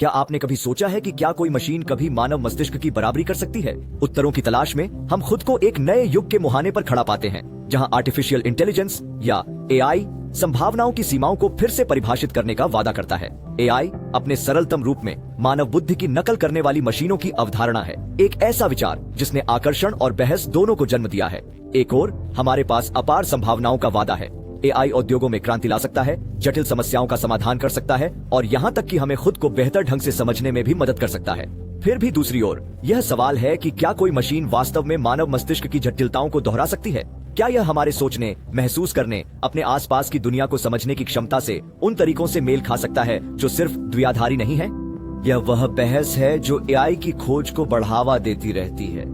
क्या आपने कभी सोचा है कि क्या कोई मशीन कभी मानव मस्तिष्क की बराबरी कर सकती है? उत्तरों की तलाश में हम खुद को एक नए युग के मुहाने पर खड़ा पाते हैं, जहां आर्टिफिशियल इंटेलिजेंस या एआई संभावनाओं की सीमाओं को फिर से परिभाषित करने का वादा करता है। एआई अपने सरलतम रूप में मानव बुद्धि की नकल करने वाली मशीनों की अवधारणा है, एक ऐसा विचार जिसने आकर्षण और बहस दोनों को जन्म दिया है। एक ओर हमारे पास अपार संभावनाओं का वादा है। एआई उद्योगों में क्रांति ला सकता है, जटिल समस्याओं का समाधान कर सकता है और यहाँ तक कि हमें खुद को बेहतर ढंग से समझने में भी मदद कर सकता है। फिर भी दूसरी ओर यह सवाल है कि क्या कोई मशीन वास्तव में मानव मस्तिष्क की जटिलताओं को दोहरा सकती है? क्या यह हमारे सोचने, महसूस करने, अपने आसपास की दुनिया को समझने की क्षमता से उन तरीकों से मेल खा सकता है जो सिर्फ द्विआधारी नहीं है? यह वह बहस है जो एआई की खोज को बढ़ावा देती रहती है।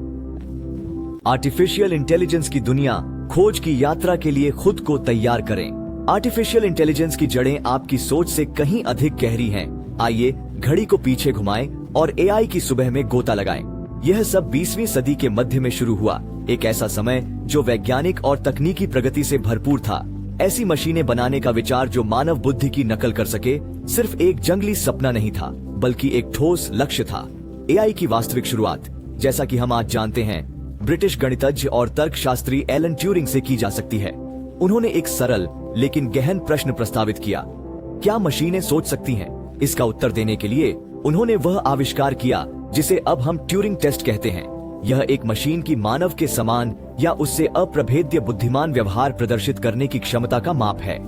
आर्टिफिशियल इंटेलिजेंस की दुनिया खोज की यात्रा के लिए खुद को तैयार करें। आर्टिफिशियल इंटेलिजेंस की जड़ें आपकी सोच से कहीं अधिक गहरी हैं। आइए घड़ी को पीछे घुमाएं और एआई की सुबह में गोता लगाएं। यह सब 20वीं सदी के मध्य में शुरू हुआ, एक ऐसा समय जो वैज्ञानिक और तकनीकी प्रगति से भरपूर था। ऐसी मशीनें बनाने का विचार जो मानव बुद्धि की नकल कर सके सिर्फ एक जंगली सपना नहीं था, बल्कि एक ठोस लक्ष्य था। एआई की वास्तविक शुरुआत, जैसा कि हम आज जानते हैं, ब्रिटिश गणितज्ञ और तर्कशास्त्री एलन ट्यूरिंग से की जा सकती है। उन्होंने एक सरल लेकिन गहन प्रश्न प्रस्तावित किया, क्या मशीनें सोच सकती हैं? इसका उत्तर देने के लिए उन्होंने वह आविष्कार किया जिसे अब हम ट्यूरिंग टेस्ट कहते हैं। यह एक मशीन की मानव के समान या उससे अप्रभेद्य बुद्धिमान व्यवहार प्रदर्शित करने की क्षमता का माप है।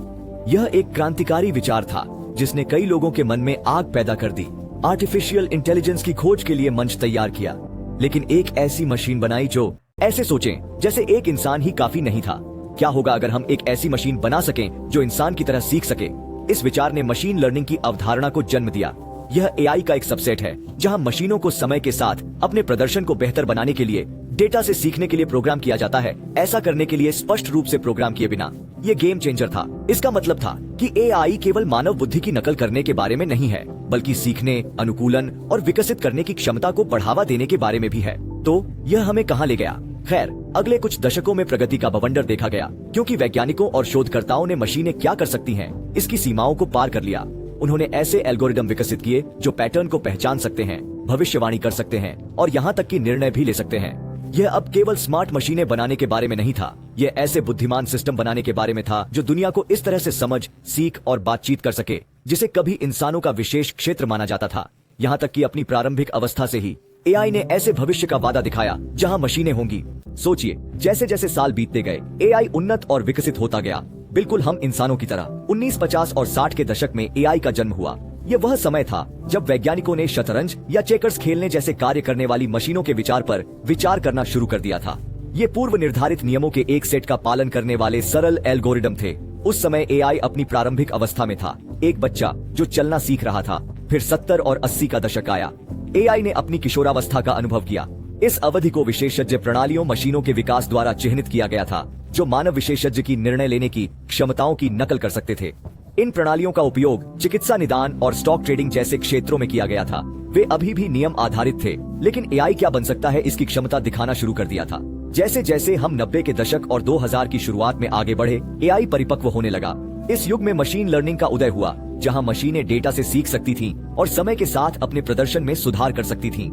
यह एक क्रांतिकारी विचार था जिसने कई लोगों के मन में आग पैदा कर दी, आर्टिफिशियल इंटेलिजेंस की खोज के लिए मंच तैयार किया। लेकिन एक ऐसी मशीन बनाई जो ऐसे सोचें जैसे एक इंसान ही काफी नहीं था। क्या होगा अगर हम एक ऐसी मशीन बना सकें जो इंसान की तरह सीख सके? इस विचार ने मशीन लर्निंग की अवधारणा को जन्म दिया। यह एआई का एक सबसेट है जहां मशीनों को समय के साथ अपने प्रदर्शन को बेहतर बनाने के लिए डेटा से सीखने के लिए प्रोग्राम किया जाता है, ऐसा करने के लिए स्पष्ट रूप से प्रोग्राम किए बिना। ये गेम चेंजर था। इसका मतलब था कि एआई केवल मानव बुद्धि की नकल करने के बारे में नहीं है, बल्कि सीखने, अनुकूलन और विकसित करने की क्षमता को बढ़ावा देने के बारे में भी है। तो यह हमें कहां ले गया? खैर, अगले कुछ दशकों में प्रगति का बवंडर देखा गया, क्योंकि वैज्ञानिकों और शोधकर्ताओं ने मशीनें क्या कर सकती हैं, इसकी सीमाओं को पार कर लिया। उन्होंने ऐसे एल्गोरिदम विकसित किए जो पैटर्न को पहचान सकते हैं, भविष्यवाणी कर सकते हैं और यहाँ तक कि निर्णय भी ले सकते हैं। यह अब केवल स्मार्ट मशीनें बनाने के बारे में नहीं था, यह ऐसे बुद्धिमान सिस्टम बनाने के बारे में था जो दुनिया को इस तरह से समझ, सीख और बातचीत कर सके जिसे कभी इंसानों का विशेष क्षेत्र माना जाता था। यहाँ तक कि अपनी प्रारंभिक अवस्था से ही एआई ने ऐसे भविष्य का वादा दिखाया जहां मशीनें होंगी। सोचिए, जैसे जैसे साल बीतते गए एआई उन्नत और विकसित होता गया, बिल्कुल हम इंसानों की तरह। 1950 और 60 के दशक में एआई का जन्म हुआ। यह वह समय था जब वैज्ञानिकों ने शतरंज या चेकर्स खेलने जैसे कार्य करने वाली मशीनों के विचार पर विचार करना शुरू कर दिया था। ये पूर्व निर्धारित नियमों के एक सेट का पालन करने वाले सरल एल्गोरिदम थे। उस समय एआई अपनी प्रारंभिक अवस्था में था, एक बच्चा जो चलना सीख रहा था। फिर 70 और 80 का दशक आया। एआई ने अपनी किशोरावस्था का अनुभव किया। इस अवधि को विशेषज्ञ प्रणालियों, मशीनों के विकास द्वारा चिन्हित किया गया था जो मानव विशेषज्ञ की निर्णय लेने की क्षमताओं की नकल कर सकते थे। इन प्रणालियों का उपयोग चिकित्सा निदान और स्टॉक ट्रेडिंग जैसे क्षेत्रों में किया गया था। वे अभी भी नियम आधारित थे, लेकिन एआई क्या बन सकता है इसकी क्षमता दिखाना शुरू कर दिया था। जैसे जैसे हम 90 के दशक और 2000 की शुरुआत में आगे बढ़े, एआई परिपक्व होने लगा। इस युग में मशीन लर्निंग का उदय हुआ, जहां मशीनें डेटा से सीख सकती थीं और समय के साथ अपने प्रदर्शन में सुधार कर सकती थीं।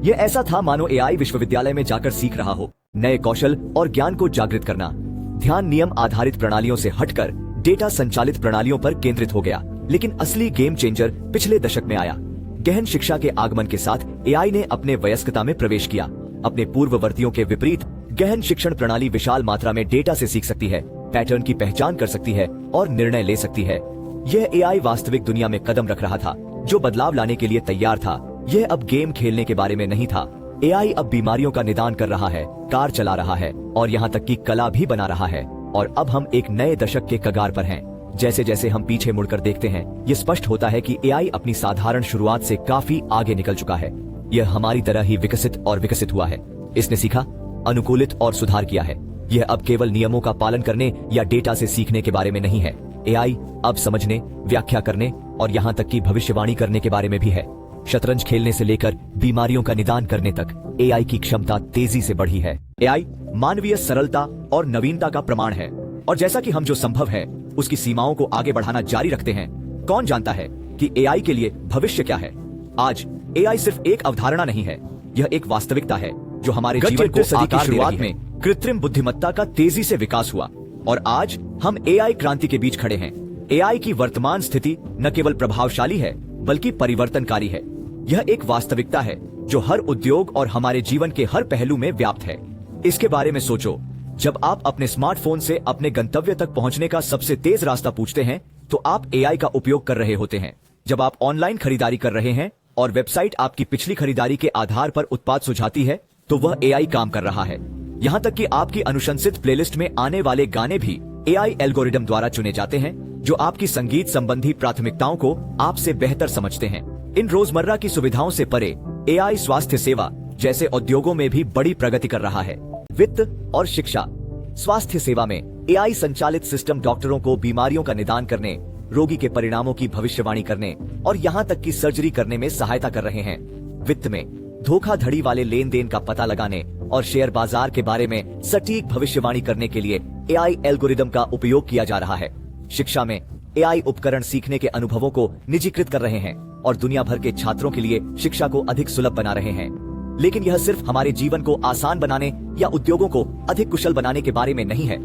यह ऐसा था मानो एआई विश्वविद्यालय में जाकर सीख रहा हो। नए कौशल और ज्ञान को जागृत करना। ध्यान नियम आधारित प्रणालियों से हटकर डेटा संचालित प्रणालियों पर केंद्रित हो गया। लेकिन असली गेम चेंजर पिछले दशक में आया। गहन शिक्षा के आगमन के साथ एआई ने अपने वयस्कता में प्रवेश किया। अपने पूर्ववर्तियों के विपरीत गहन शिक्षण प्रणाली विशाल मात्रा में डेटा से सीख सकती है, पैटर्न की पहचान कर सकती है और निर्णय ले सकती है। यह एआई वास्तविक दुनिया में कदम रख रहा था, जो बदलाव लाने के लिए तैयार था। यह अब गेम खेलने के बारे में नहीं था। एआई अब बीमारियों का निदान कर रहा है, कार चला रहा है और यहाँ तक कि कला भी बना रहा है। और अब हम एक नए दशक के कगार पर हैं। जैसे जैसे हम पीछे मुड़कर देखते हैं, ये स्पष्ट होता है कि एआई अपनी साधारण शुरुआत से काफी आगे निकल चुका है। यह हमारी तरह ही विकसित हुआ है। इसने सीखा, अनुकूलित और सुधार किया है। यह अब केवल नियमों का पालन करने या डेटा से सीखने के बारे में नहीं है। एआई अब समझने, व्याख्या करने और यहाँ तक कि भविष्यवाणी करने के बारे में भी है। शतरंज खेलने से लेकर बीमारियों का निदान करने तक एआई की क्षमता तेजी से बढ़ी है। एआई मानवीय सरलता और नवीनता का प्रमाण है, और जैसा कि हम जो संभव है उसकी सीमाओं को आगे बढ़ाना जारी रखते हैं। कौन जानता है कि एआई के लिए भविष्य क्या है? आज एआई सिर्फ एक अवधारणा नहीं है, यह एक वास्तविकता है जो हमारे जीवन को आकार दे रही है। शुरुआत में कृत्रिम बुद्धिमत्ता का तेजी से विकास हुआ और आज हम एआई क्रांति के बीच खड़े हैं। एआई की वर्तमान स्थिति न केवल प्रभावशाली है बल्कि परिवर्तनकारी है। यह एक वास्तविकता है जो हर उद्योग और हमारे जीवन के हर पहलू में व्याप्त है। इसके बारे में सोचो, जब आप अपने स्मार्टफोन से अपने गंतव्य तक पहुंचने का सबसे तेज रास्ता पूछते हैं तो आप एआई का उपयोग कर रहे होते हैं। जब आप ऑनलाइन खरीदारी कर रहे हैं और वेबसाइट आपकी पिछली खरीदारी के आधार पर उत्पाद सुझाती है तो वह एआई काम कर रहा है। यहाँ तक कि आपकी अनुशंसित प्लेलिस्ट में आने वाले गाने भी एआई एल्गोरिदम द्वारा चुने जाते हैं जो आपकी संगीत संबंधी प्राथमिकताओं को आपसे बेहतर समझते हैं। इन रोजमर्रा की सुविधाओं से परे एआई स्वास्थ्य सेवा जैसे उद्योगों में भी बड़ी प्रगति कर रहा है। वित्त और शिक्षा। स्वास्थ्य सेवा में एआई संचालित सिस्टम डॉक्टरों को बीमारियों का निदान करने, रोगी के परिणामों की भविष्यवाणी करने और यहाँ तक कि सर्जरी करने में सहायता कर रहे हैं। वित्त में धोखाधड़ी वाले लेन देन का पता लगाने और शेयर बाजार के बारे में सटीक भविष्यवाणी करने के लिए एआई एल्गोरिदम का उपयोग किया जा रहा है। शिक्षा में एआई उपकरण सीखने के अनुभवों को निजीकृत कर रहे हैं और दुनिया भर के छात्रों के लिए शिक्षा को अधिक सुलभ बना रहे हैं। लेकिन यह सिर्फ हमारे जीवन को आसान बनाने या उद्योगों को अधिक कुशल बनाने के बारे में नहीं है।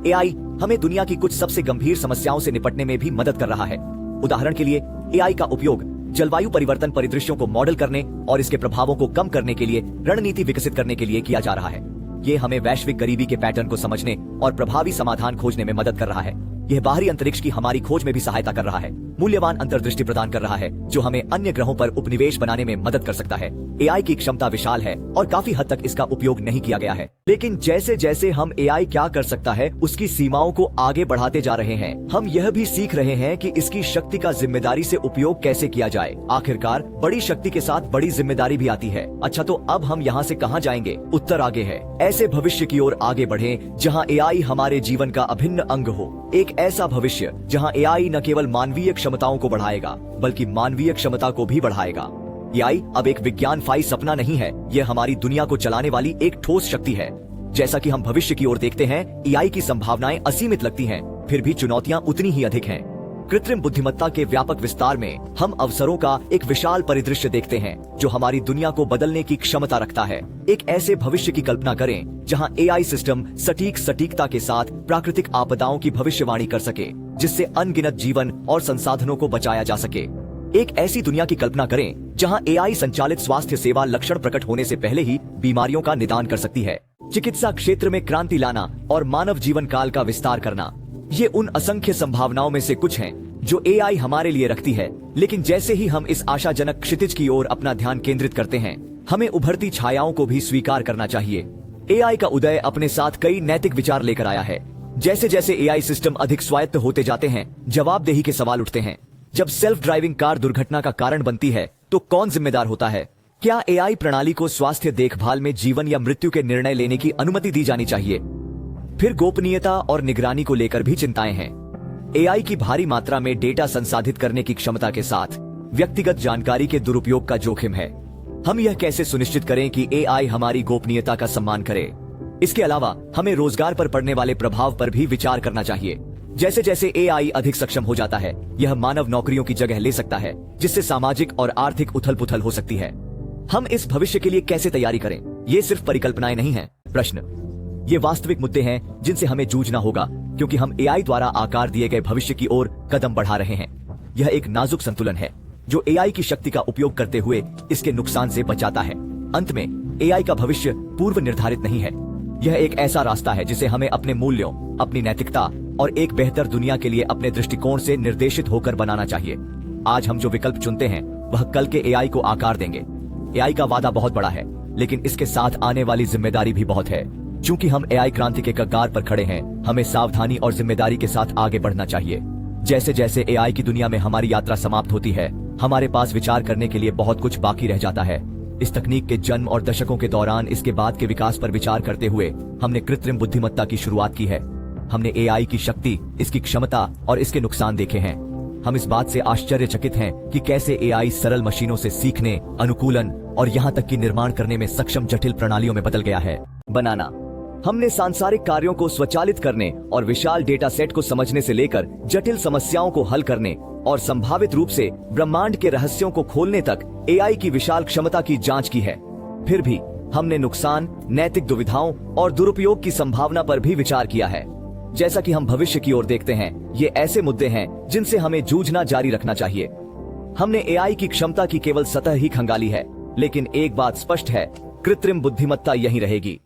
एआई हमें दुनिया की कुछ सबसे गंभीर समस्याओं से निपटने में भी मदद कर रहा है। उदाहरण के लिए एआई का उपयोग जलवायु परिवर्तन परिदृश्यों को मॉडल करने और इसके प्रभावों को कम करने के लिए रणनीति विकसित करने के लिए किया जा रहा है। ये हमें वैश्विक गरीबी के पैटर्न को समझने और प्रभावी समाधान खोजने में मदद कर रहा है। यह बाहरी अंतरिक्ष की हमारी खोज में भी सहायता कर रहा है, मूल्यवान अंतर्दृष्टि प्रदान कर रहा है जो हमें अन्य ग्रहों पर उपनिवेश बनाने में मदद कर सकता है। एआई की क्षमता विशाल है और काफी हद तक इसका उपयोग नहीं किया गया है। लेकिन जैसे जैसे हम एआई क्या कर सकता है उसकी सीमाओं को आगे बढ़ाते जा रहे हैं, हम यह भी सीख रहे हैं कि इसकी शक्ति का जिम्मेदारी से उपयोग कैसे किया जाए। आखिरकार बड़ी शक्ति के साथ बड़ी जिम्मेदारी भी आती है। अच्छा, तो अब हम यहाँ से कहाँ जाएंगे? उत्तर आगे है। ऐसे भविष्य की ओर आगे बढ़े जहाँ एआई हमारे जीवन का अभिन्न अंग हो। एक ऐसा भविष्य जहां एआई न केवल मानवीय क्षमताओं को बढ़ाएगा बल्कि मानवीय क्षमता को भी बढ़ाएगा। एआई अब एक विज्ञानफाई सपना नहीं है, यह हमारी दुनिया को चलाने वाली एक ठोस शक्ति है। जैसा कि हम भविष्य की ओर देखते हैं, एआई की संभावनाएं असीमित लगती हैं, फिर भी चुनौतियां उतनी ही अधिक हैं। कृत्रिम बुद्धिमत्ता के व्यापक विस्तार में हम अवसरों का एक विशाल परिदृश्य देखते हैं जो हमारी दुनिया को बदलने की क्षमता रखता है। एक ऐसे भविष्य की कल्पना करें जहां एआई सिस्टम सटीकता के साथ प्राकृतिक आपदाओं की भविष्यवाणी कर सके जिससे अनगिनत जीवन और संसाधनों को बचाया जा सके। एक ऐसी दुनिया की कल्पना करें जहां एआई संचालित स्वास्थ्य सेवा लक्षण प्रकट होने से पहले ही बीमारियों का निदान कर सकती है। चिकित्सा क्षेत्र में क्रांति लाना और मानव जीवन काल का विस्तार करना, ये उन असंख्य संभावनाओं में से कुछ हैं जो एआई हमारे लिए रखती है। लेकिन जैसे ही हम इस आशाजनक क्षितिज की ओर अपना ध्यान केंद्रित करते हैं, हमें उभरती छायाओं को भी स्वीकार करना चाहिए। एआई का उदय अपने साथ कई नैतिक विचार लेकर आया है। जैसे जैसे एआई सिस्टम अधिक स्वायत्त होते जाते हैं, जवाबदेही के सवाल उठते हैं। जब सेल्फ ड्राइविंग कार दुर्घटना का कारण बनती है तो कौन जिम्मेदार होता है? क्या एआई प्रणाली को स्वास्थ्य देखभाल में जीवन या मृत्यु के निर्णय लेने की अनुमति दी जानी चाहिए? फिर गोपनीयता और निगरानी को लेकर भी चिंताएं हैं। एआई की भारी मात्रा में डेटा संसाधित करने की क्षमता के साथ व्यक्तिगत जानकारी के दुरुपयोग का जोखिम है। हम यह कैसे सुनिश्चित करें कि एआई हमारी गोपनीयता का सम्मान करे? इसके अलावा हमें रोजगार पर पड़ने वाले प्रभाव पर भी विचार करना चाहिए। जैसे जैसे एआई अधिक सक्षम हो जाता है, यह मानव नौकरियों की जगह ले सकता है, जिससे सामाजिक और आर्थिक उथल पुथल हो सकती है। हम इस भविष्य के लिए कैसे तैयारी करें? ये सिर्फ परिकल्पनाएं नहीं हैं, प्रश्न। ये वास्तविक मुद्दे हैं जिनसे हमें जूझना होगा, क्योंकि हम एआई द्वारा आकार दिए गए भविष्य की ओर कदम बढ़ा रहे हैं। यह एक नाजुक संतुलन है जो एआई की शक्ति का उपयोग करते हुए इसके नुकसान से बचाता है। अंत में एआई का भविष्य पूर्व निर्धारित नहीं है। यह एक ऐसा रास्ता है जिसे हमें अपने मूल्यों, अपनी नैतिकता और एक बेहतर दुनिया के लिए अपने दृष्टिकोण से निर्देशित होकर बनाना चाहिए। आज हम जो विकल्प चुनते हैं वह कल के एआई को आकार देंगे। एआई का वादा बहुत बड़ा है, लेकिन इसके साथ आने वाली जिम्मेदारी भी बहुत है। चूंकि हम एआई क्रांति के कगार पर खड़े हैं, हमें सावधानी और जिम्मेदारी के साथ आगे बढ़ना चाहिए। जैसे जैसे एआई की दुनिया में हमारी यात्रा समाप्त होती है, हमारे पास विचार करने के लिए बहुत कुछ बाकी रह जाता है। इस तकनीक के जन्म और दशकों के दौरान इसके बाद के विकास पर विचार करते हुए हमने कृत्रिम बुद्धिमत्ता की शुरुआत की है। हमने एआई की शक्ति, इसकी क्षमता और इसके नुकसान देखे हैं। हम इस बात से आश्चर्यचकित हैं कि कैसे एआई सरल मशीनों से सीखने, अनुकूलन और यहाँ तक कि निर्माण करने में सक्षम जटिल प्रणालियों में बदल गया है। बनाना। हमने सांसारिक कार्यों को स्वचालित करने और विशाल डेटा सेट को समझने से लेकर जटिल समस्याओं को हल करने और संभावित रूप से ब्रह्मांड के रहस्यों को खोलने तक एआई की विशाल क्षमता की जांच की है। फिर भी हमने नुकसान, नैतिक दुविधाओं और दुरुपयोग की संभावना पर भी विचार किया है। जैसा कि हम भविष्य की ओर देखते हैं, ये ऐसे मुद्दे हैं जिनसे हमें जूझना जारी रखना चाहिए। हमने एआई की क्षमता की केवल सतह ही खंगाली है, लेकिन एक बात स्पष्ट है, कृत्रिम बुद्धिमत्ता यहीं रहेगी।